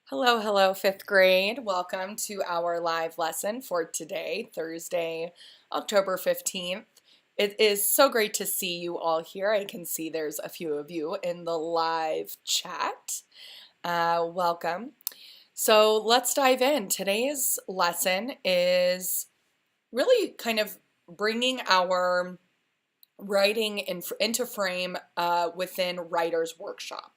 Hello, hello, fifth grade. Welcome to our live lesson for today, Thursday, October 15th. It is so great to see you all here. I can see there's a few of you in the live chat. Welcome. So let's dive in. Today's lesson is really kind of bringing our writing into frame within Writer's Workshop.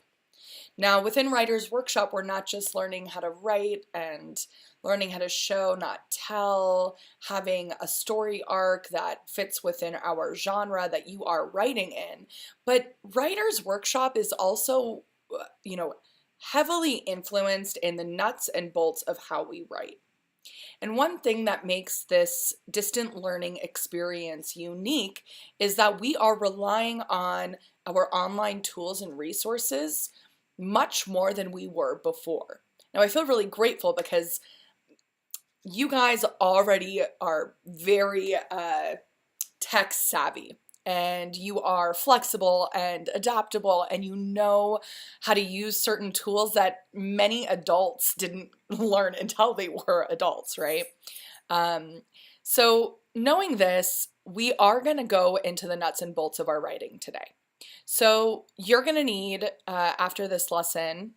Now, within Writer's Workshop, we're not just learning how to write and learning how to show, not tell, having a story arc that fits within our genre that you are writing in. But Writer's Workshop is also, heavily influenced in the nuts and bolts of how we write. And one thing that makes this distant learning experience unique is that we are relying on our online tools and resources much more than we were before. Now, I feel really grateful because you guys already are very tech savvy and you are flexible and adaptable and you know how to use certain tools that many adults didn't learn until they were adults, right? So knowing this, we are going to go into the nuts and bolts of our writing today. So you're going to need, after this lesson,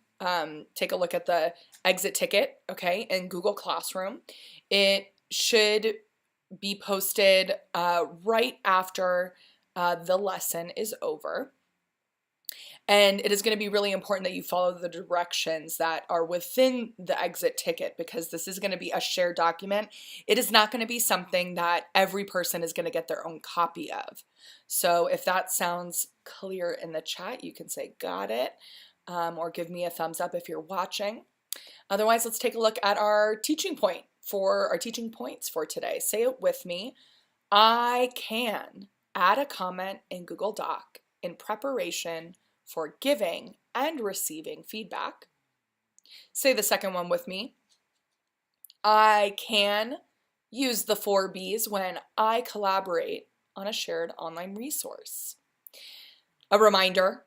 take a look at the exit ticket, okay, in Google Classroom. It should be posted right after the lesson is over. And it is going to be really important that you follow the directions that are within the exit ticket because this is going to be a shared document. It is not going to be something that every person is going to get their own copy of. So if that sounds clear in the chat, you can say got it, or give me a thumbs up if you're watching. Otherwise, let's take a look at our teaching points for today. Say it with me. I can add a comment in Google Doc in preparation for giving and receiving feedback. Say the second one with me. I can use the 4 Bs when I collaborate on a shared online resource. A reminder,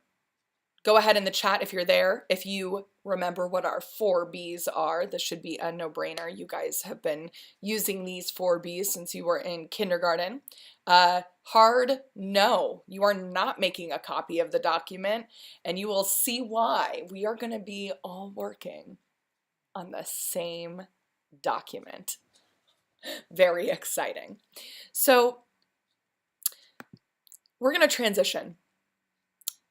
go ahead in the chat if you're there. If you remember what our 4 Bs are, this should be a no-brainer. You guys have been using these 4 Bs since you were in kindergarten. Hard no, you are not making a copy of the document, and you will see why. We are going to be all working on the same document. Very exciting. So we're going to transition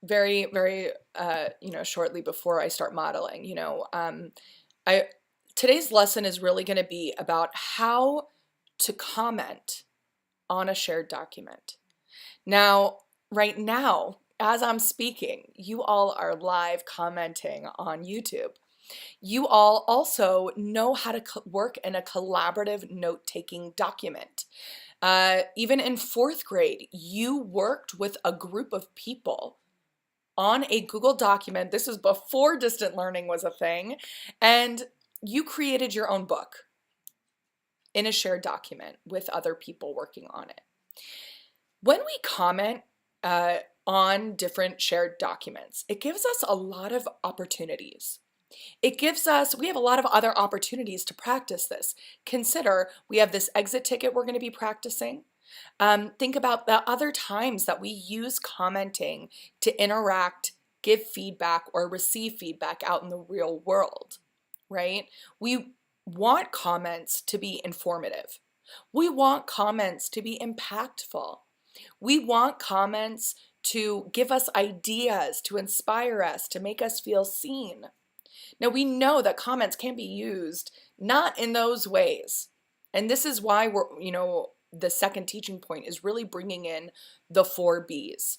very, very, shortly before I start modeling. Today's lesson is really going to be about how to comment on a shared document. Now, right now, as I'm speaking, you all are live commenting on YouTube. You all also know how to work in a collaborative note-taking document. Even in 4th grade, you worked with a group of people on a Google document. This was before distant learning was a thing, and you created your own book in a shared document with other people working on it. When we comment on different shared documents, it gives us a lot of opportunities. We have a lot of other opportunities to practice this. Consider we have this exit ticket we're going to be practicing. Think about the other times that we use commenting to interact, give feedback, or receive feedback out in the real world, right? We want comments to be informative. We want comments to be impactful. We want comments to give us ideas, to inspire us, to make us feel seen. Now, we know that comments can be used not in those ways. And this is why the second teaching point is really bringing in the 4 Bs.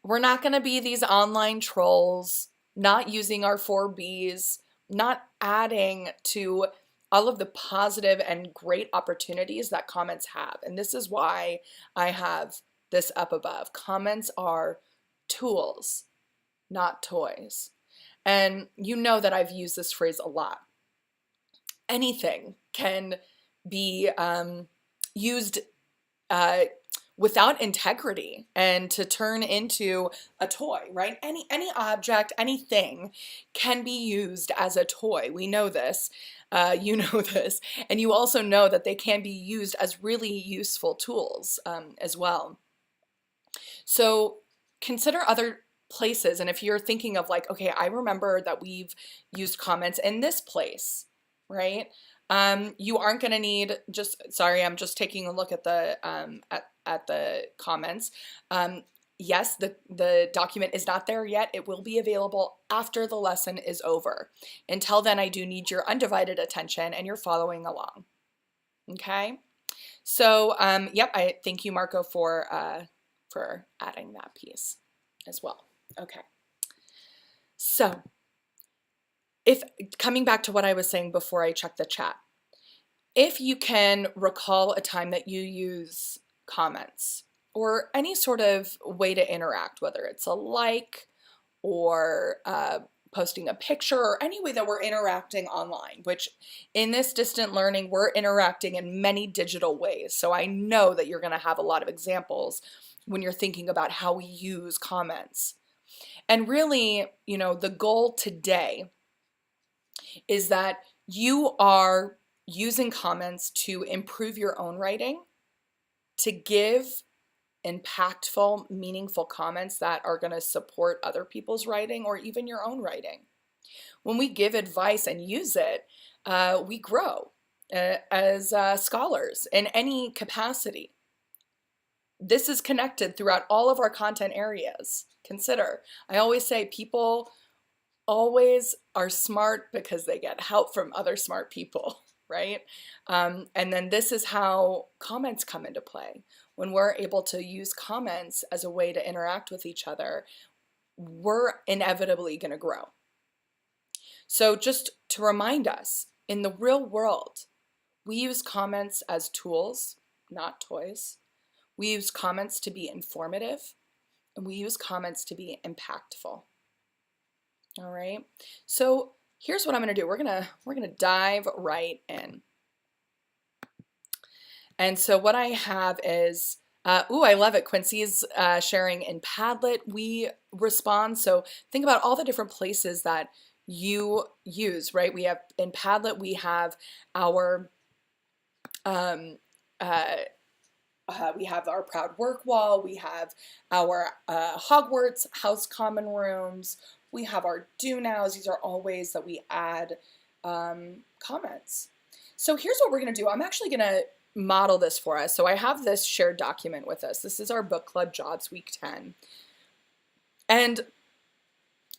We're not going to be these online trolls, not using our 4 Bs, not adding to all of the positive and great opportunities that comments have. And this is why I have this up above. Comments are tools, not toys. And you know that I've used this phrase a lot. Anything can be used without integrity and to turn into a toy, right? Any object, anything can be used as a toy. We know this. You know this. And you also know that they can be used as really useful tools as well. So consider other places. And if you're thinking of like, okay, I remember that we've used comments in this place, right? You aren't going to need sorry, I'm just taking a look at the at the comments. Yes, the document is not there yet. It will be available after the lesson is over. Until then, I do need your undivided attention and you're following along. Okay? So, yep, I thank you, Marco, for adding that piece as well. Okay. So, if coming back to what I was saying before I checked the chat, if you can recall a time that you use comments or any sort of way to interact, whether it's a like or posting a picture or any way that we're interacting online, which in this distant learning, we're interacting in many digital ways. So I know that you're going to have a lot of examples when you're thinking about how we use comments. And really, you know, the goal today is that you are using comments to improve your own writing, to give impactful, meaningful comments that are going to support other people's writing or even your own writing. When we give advice and use it, we grow as scholars in any capacity. This is connected throughout all of our content areas. Consider, I always say people always are smart because they get help from other smart people, right? And then this is how comments come into play. When we're able to use comments as a way to interact with each other, we're inevitably going to grow. So just to remind us, in the real world, we use comments as tools, not toys. We use comments to be informative, and we use comments to be impactful. All right. So here's what I'm going to do. We're gonna dive right in. And so what I have is, ooh, I love it. Quincy's sharing in Padlet. We respond. So think about all the different places that you use, right? We have in Padlet, we have our we have our proud work wall, we have our Hogwarts house common rooms, we have our do nows. These are all ways that we add comments. So here's what we're going to do. I'm actually going to model this for us. So I have this shared document with us. This is our book club jobs week 10. And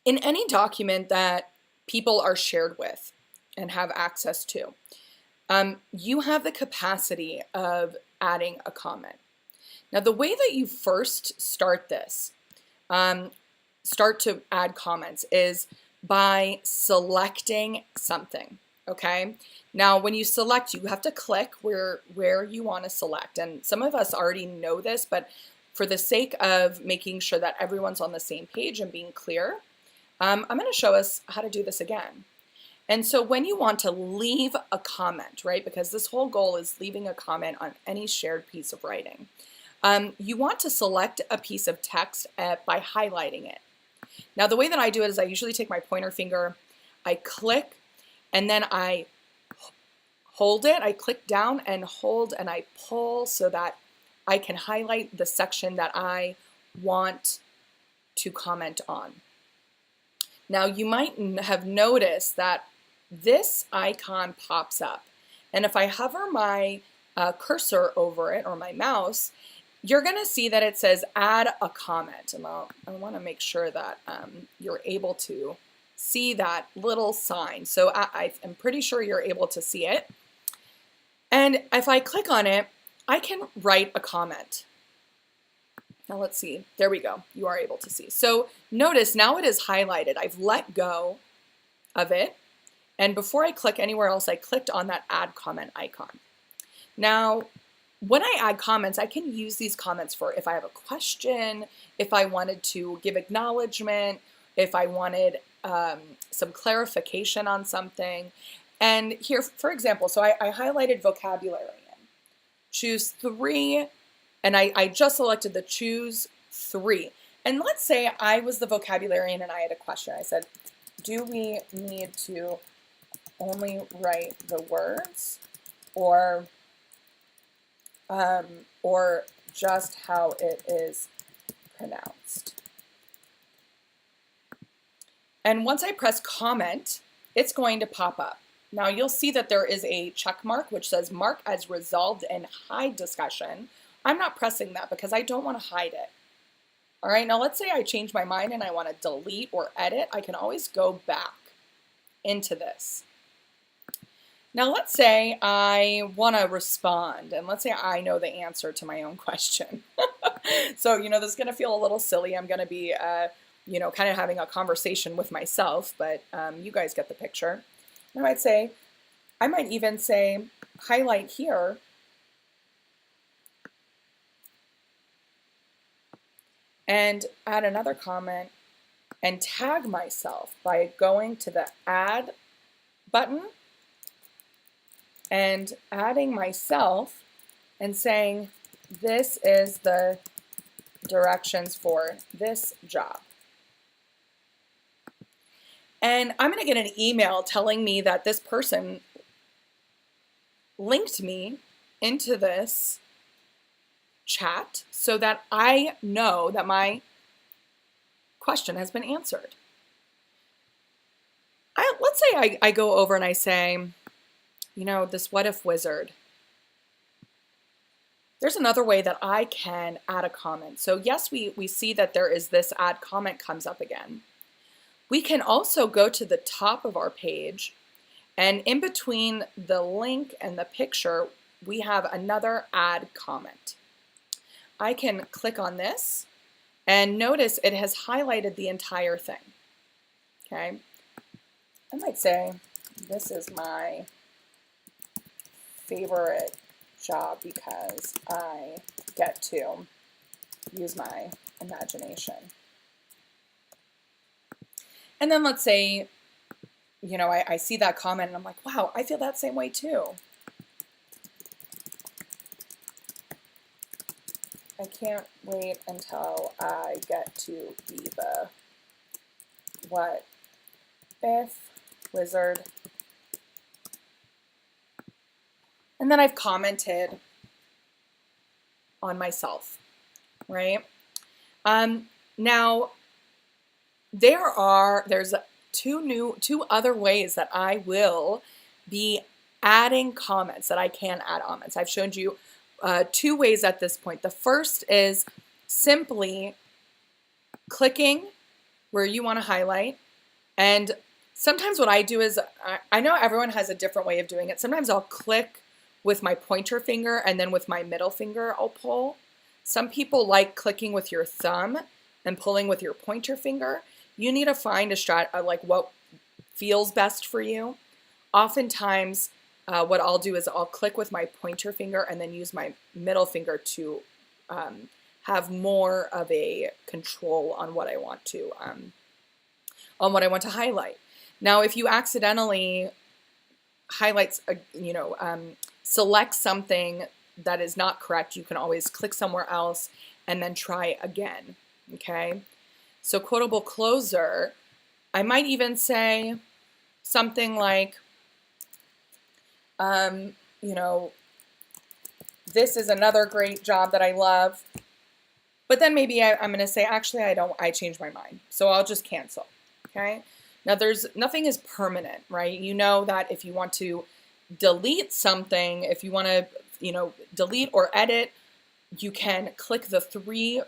in any document that people are shared with and have access to, you have the capacity of adding a comment. Now, the way that you first start this, start to add comments, is by selecting something, okay? Now, when you select, you have to click where you want to select. And some of us already know this, but for the sake of making sure that everyone's on the same page and being clear, I'm going to show us how to do this again. And so when you want to leave a comment, right, because this whole goal is leaving a comment on any shared piece of writing, you want to select a piece of text by highlighting it. Now, the way that I do it is I usually take my pointer finger, I click, and then I hold it. I click down and hold, and I pull so that I can highlight the section that I want to comment on. Now, you might have noticed that this icon pops up, and if I hover my cursor over it or my mouse, you're going to see that it says add a comment. And I want to make sure that you're able to see that little sign. So I'm pretty sure you're able to see it. And if I click on it, I can write a comment. Now let's see. There we go. You are able to see. So notice now it is highlighted. I've let go of it. And before I click anywhere else, I clicked on that add comment icon. Now, when I add comments, I can use these comments for if I have a question, if I wanted to give acknowledgement, if I wanted some clarification on something. And here, for example, so I highlighted vocabulary. Choose 3 And I just selected the choose 3. And let's say I was the vocabularian and I had a question. I said, do we need to only write the words or just how it is pronounced? And once I press comment, it's going to pop up. Now you'll see that there is a check mark which says mark as resolved and hide discussion. I'm not pressing that because I don't want to hide it. All right, now let's say I change my mind and I want to delete or edit. I can always go back into this. Now let's say I want to respond, and let's say I know the answer to my own question. So, this is going to feel a little silly. I'm going to be, kind of having a conversation with myself, but you guys get the picture. I might even say, highlight here, and add another comment and tag myself by going to the add button and adding myself and saying, this is the directions for this job. And I'm going to get an email telling me that this person linked me into this chat so that I know that my question has been answered. Let's say I go over and I say, this what if wizard. There's another way that I can add a comment. So yes, we see that there is this add comment comes up again. We can also go to the top of our page, and in between the link and the picture, we have another add comment. I can click on this and notice it has highlighted the entire thing. Okay, I might say this is my favorite job because I get to use my imagination. And then let's say, I see that comment and I'm like, wow, I feel that same way too. I can't wait until I get to be the what if wizard. And then I've commented on myself, right? Now, there's two other ways that I will be adding comments, that I can add comments. I've shown you 2 ways at this point. The first is simply clicking where you want to highlight. And sometimes what I do is, I know everyone has a different way of doing it. Sometimes I'll click with my pointer finger and then with my middle finger I'll pull. Some people like clicking with your thumb and pulling with your pointer finger. You need to find a strat, like what feels best for you. Oftentimes, what I'll do is I'll click with my pointer finger and then use my middle finger to have more of a control on what I want to highlight. Now, if you accidentally highlight, select something that is not correct, you can always click somewhere else and then try again. Okay. So quotable closer, I might even say something like, this is another great job that I love. But then maybe I'm going to say, actually, I changed my mind. So I'll just cancel. Okay. Now nothing is permanent, right? You know that if you want to delete something, if you want to, delete or edit, you can click the three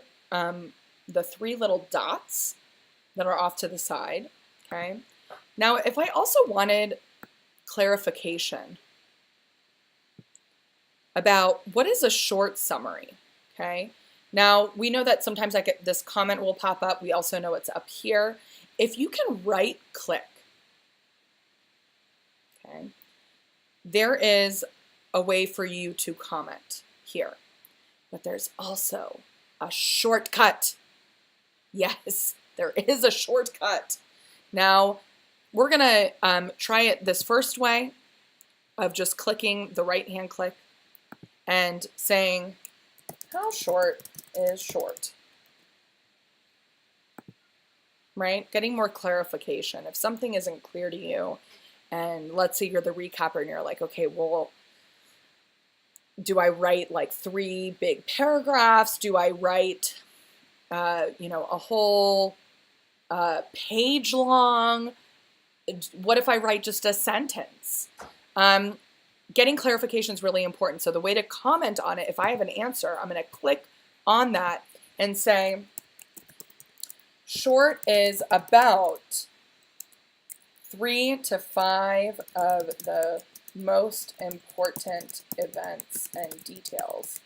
little dots that are off to the side, okay? Now, if I also wanted clarification about what is a short summary, okay? Now, we know that sometimes this comment will pop up. We also know it's up here. If you can right click, okay, there is a way for you to comment here, but there's also a shortcut. Yes, there is a shortcut. Now, we're going to try it this first way of just clicking the right-hand click and saying, How short is short? Right? Getting more clarification. If something isn't clear to you, and let's say you're the recapper and you're like, okay, well, do I write like 3 big paragraphs? Do I write, you know, a whole page long? What if I write just a sentence? Getting clarification is really important. So the way to comment on it, if I have an answer, I'm going to click on that and say, short is about 3 to 5 of the most important events and details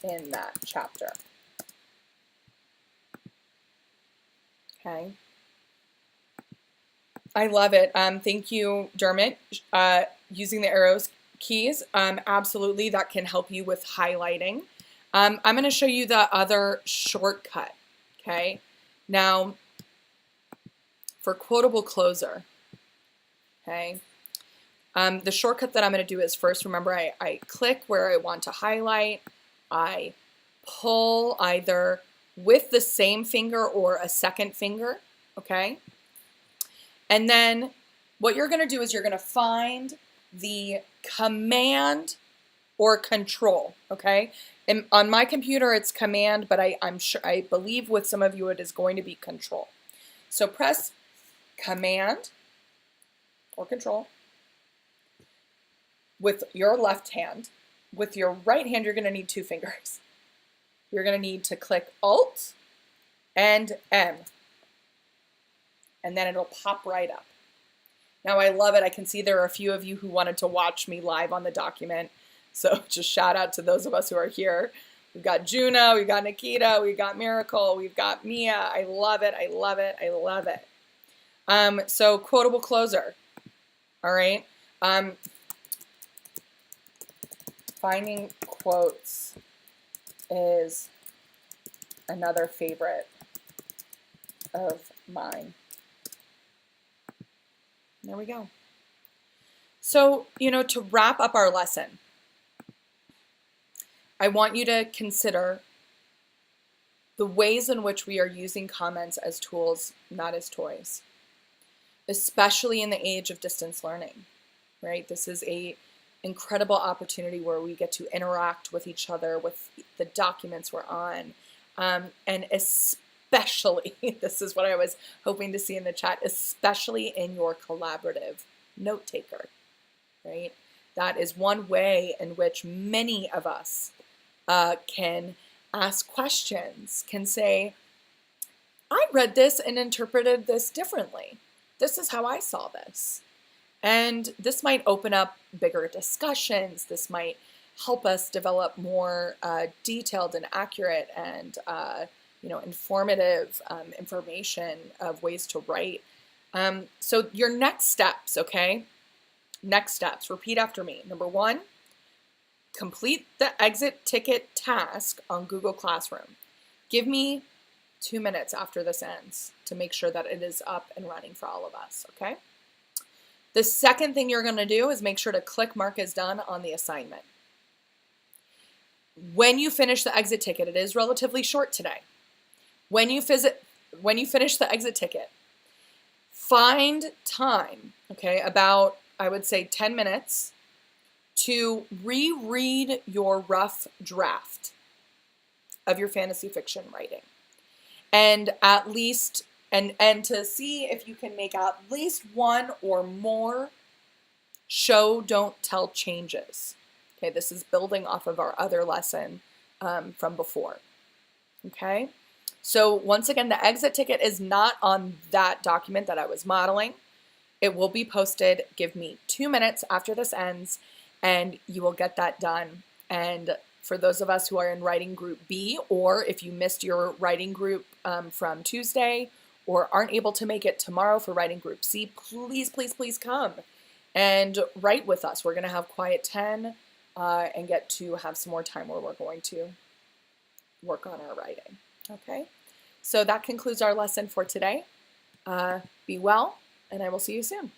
in that chapter. Okay. I love it. Thank you, Dermot. Using the arrows keys, absolutely, that can help you with highlighting. I'm going to show you the other shortcut. Okay. Now, for quotable closer, okay, the shortcut that I'm going to do is first, remember, I click where I want to highlight. I pull either with the same finger or a second finger, okay? And then what you're going to do is you're going to find the command or control, okay? And on my computer, it's command, but I believe with some of you it is going to be control. So press command or control with your left hand. With your right hand, you're going to need 2 fingers. You're going to need to click Alt and M, and then it'll pop right up. Now I love it. I can see there are a few of you who wanted to watch me live on the document. So just shout out to those of us who are here. We've got Juno, we've got Nikita, we've got Miracle, we've got Mia. I love it. I love it. I love it. So quotable closer. All right. Finding quotes is another favorite of mine. There we go. So, you know, to wrap up our lesson, I want you to consider the ways in which we are using comments as tools, not as toys, especially in the age of distance learning, right? This is an incredible opportunity where we get to interact with each other, with the documents we're on, and especially, this is what I was hoping to see in the chat, especially in your collaborative note taker, right? That is one way in which many of us can ask questions, can say, I read this and interpreted this differently. This is how I saw this. And this might open up bigger discussions. This might help us develop more detailed and accurate and informative information of ways to write. So your next steps, okay? Next steps, repeat after me. Number 1, complete the exit ticket task on Google Classroom. Give me 2 minutes after this ends to make sure that it is up and running for all of us, okay? The second thing you're going to do is make sure to click Mark as done on the assignment. When you finish the exit ticket, it is relatively short today. When you finish the exit ticket, find time, okay, about, I would say 10 minutes, to reread your rough draft of your fantasy fiction writing. And at least, and to see if you can make at least 1 or more show, don't tell changes. Okay, this is building off of our other lesson from before. Okay, so once again, the exit ticket is not on that document that I was modeling. It will be posted. Give me 2 minutes after this ends, and you will get that done. And for those of us who are in writing group B, or if you missed your writing group from Tuesday, or aren't able to make it tomorrow for writing group C, please, please, please come and write with us. We're going to have Quiet 10 and get to have some more time where we're going to work on our writing. Okay, so that concludes our lesson for today. Be well, and I will see you soon.